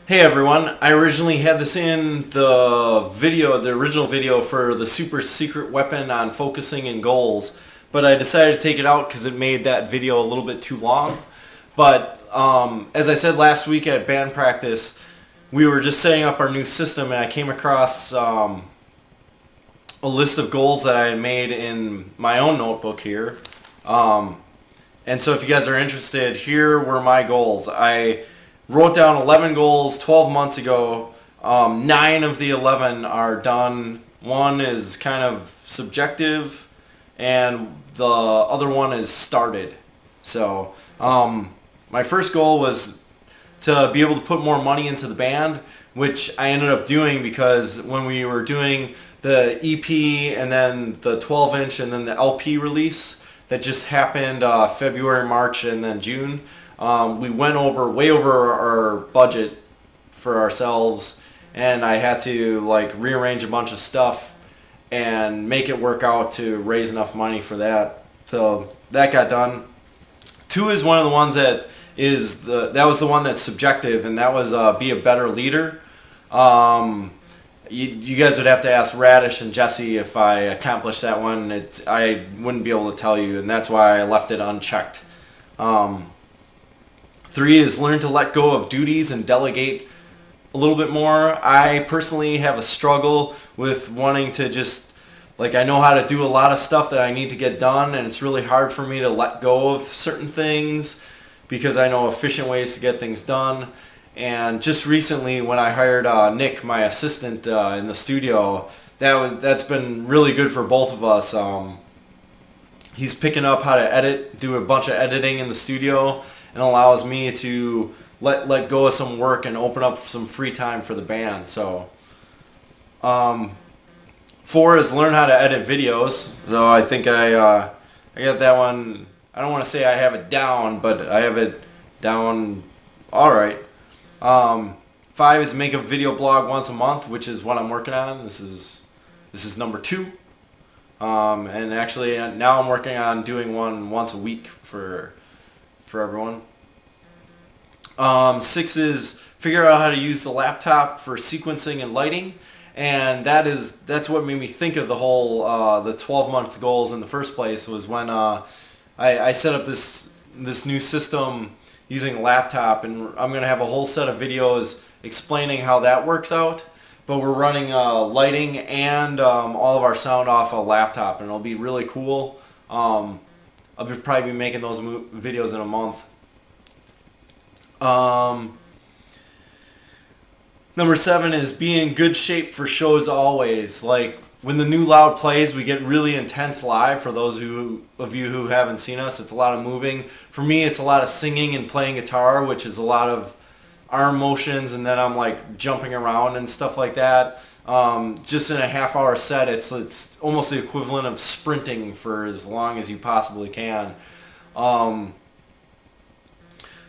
Hey everyone, I originally had this in the original video for the super secret weapon on focusing and goals, but I decided to take it out because it made that video a little bit too long. But as I said last week at band practice, we were just setting up our new system and I came across a list of goals that I had made in my own notebook here. And so if you guys are interested, here were my goals. I wrote down 11 goals 12 months ago. 9 of the 11 are done. One is kind of subjective, and the other one is started. So my first goal was to be able to put more money into the band, which I ended up doing because when we were doing the EP and then the 12-inch and then the LP release that just happened February, March, and then June, we went way over our budget for ourselves, and I had to like rearrange a bunch of stuff and make it work out to raise enough money for that. So that got done. 2 is one of the ones that was the one that's subjective, and that was be a better leader. You guys would have to ask Radish and Jessi if I accomplished that one. I wouldn't be able to tell you, and that's why I left it unchecked. 3 is learn to let go of duties and delegate a little bit more. I personally have a struggle with wanting to just, like, I know how to do a lot of stuff that I need to get done, and it's really hard for me to let go of certain things because I know efficient ways to get things done. And just recently when I hired Nick, my assistant in the studio, that's been really good for both of us. He's picking up how to edit, do a bunch of editing in the studio, and allows me to let go of some work and open up some free time for the band. So 4 is learn how to edit videos. So I think I got that one. I don't want to say I have it down, but I have it down alright. 5 is make a video blog once a month, which is what I'm working on. This is number 2. And actually now I'm working on doing one once a week for everyone. 6 is figure out how to use the laptop for sequencing and lighting, and that's what made me think of the whole the 12-month goals in the first place. Was when I set up this new system using a laptop, and I'm gonna have a whole set of videos explaining how that works out. But we're running lighting and all of our sound off a laptop, and it'll be really cool. I'll probably be making those videos in a month. Number 7 is be in good shape for shows always. Like when the new Loud plays, we get really intense live. For those of you who haven't seen us, it's a lot of moving. For me, it's a lot of singing and playing guitar, which is a lot of arm motions, and then I'm like jumping around and stuff like that. Just in a half-hour set, it's almost the equivalent of sprinting for as long as you possibly can.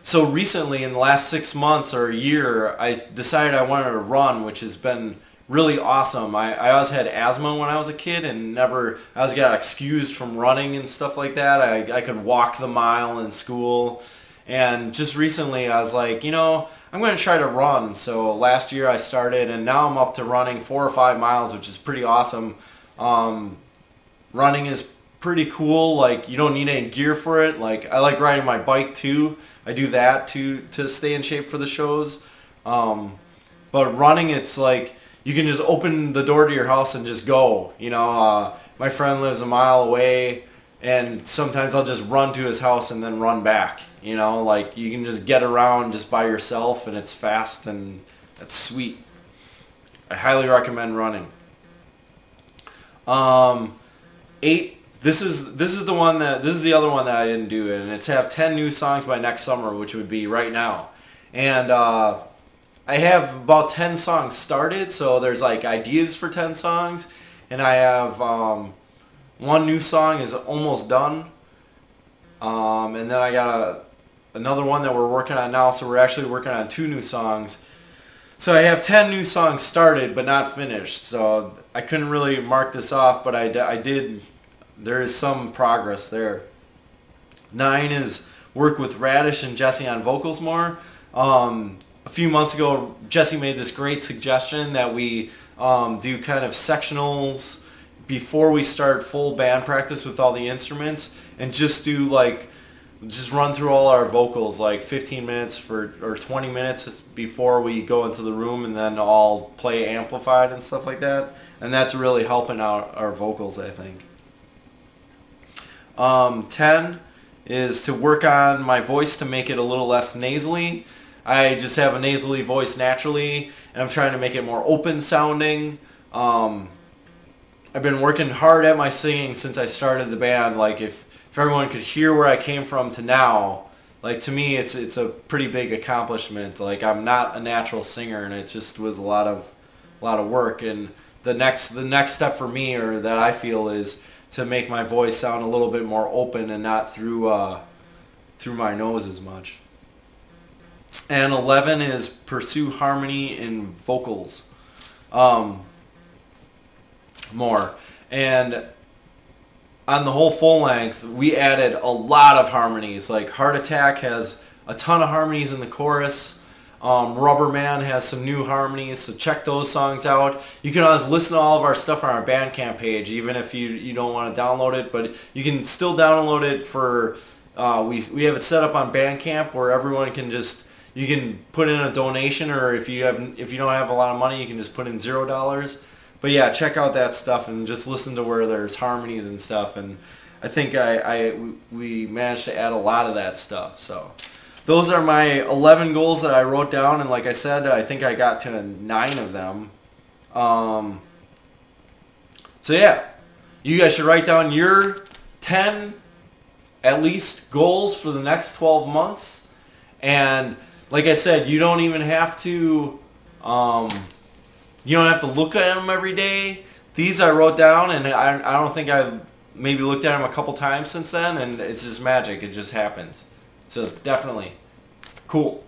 So recently, in the last 6 months or a year, I decided I wanted to run, which has been really awesome. I always had asthma when I was a kid, and I always got excused from running and stuff like that. I could walk the mile in school. And just recently I was like, you know, I'm going to try to run. So last year I started, and now I'm up to running 4 or 5 miles, which is pretty awesome. Running is pretty cool. Like, you don't need any gear for it. Like, I like riding my bike too. I do that to stay in shape for the shows. But running, it's like you can just open the door to your house and just go. You know, my friend lives a mile away, and sometimes I'll just run to his house and then run back. You know, like you can just get around just by yourself, and it's fast, and that's sweet. I highly recommend running. 8. This is the other one that I didn't do, and it's have 10 new songs by next summer, which would be right now. And I have about 10 songs started, so there's like ideas for 10 songs, and I have 1 new song is almost done, and then I got another one that we're working on now, so we're actually working on 2 new songs. So I have 10 new songs started but not finished, so I couldn't really mark this off, but I did. There is some progress there. 9 is work with Radish and Jessi on vocals more. a few months ago, Jessi made this great suggestion that we do kind of sectionals before we start full band practice with all the instruments, and just do like, just run through all our vocals like 15 minutes or 20 minutes before we go into the room, and then all play amplified and stuff like that. And that's really helping out our vocals, I think. 10 is to work on my voice to make it a little less nasally. I just have a nasally voice naturally, and I'm trying to make it more open sounding. I've been working hard at my singing since I started the band. Like if everyone could hear where I came from to now, like to me it's a pretty big accomplishment. Like I'm not a natural singer, and it just was a lot of work. And the next step for me, or that I feel, is to make my voice sound a little bit more open and not through my nose as much. And 11 is pursue harmony in vocals more. And on the whole full length, we added a lot of harmonies. Like Heart Attack has a ton of harmonies in the chorus. Rubber Man has some new harmonies, so check those songs out. You can always listen to all of our stuff on our Bandcamp page, even if you don't want to download it, but you can still download it for, we have it set up on Bandcamp where everyone can just, you can put in a donation, or if you don't have a lot of money, you can just put in $0. But yeah, check out that stuff and just listen to where there's harmonies and stuff. And I think we managed to add a lot of that stuff. So those are my 11 goals that I wrote down, and like I said, I think I got to 9 of them. So yeah, you guys should write down your 10 at least goals for the next 12 months. And like I said, you don't even have to look at them every day. These I wrote down, and I don't think I've maybe looked at them a couple times since then, and it's just magic. It just happens. So definitely cool.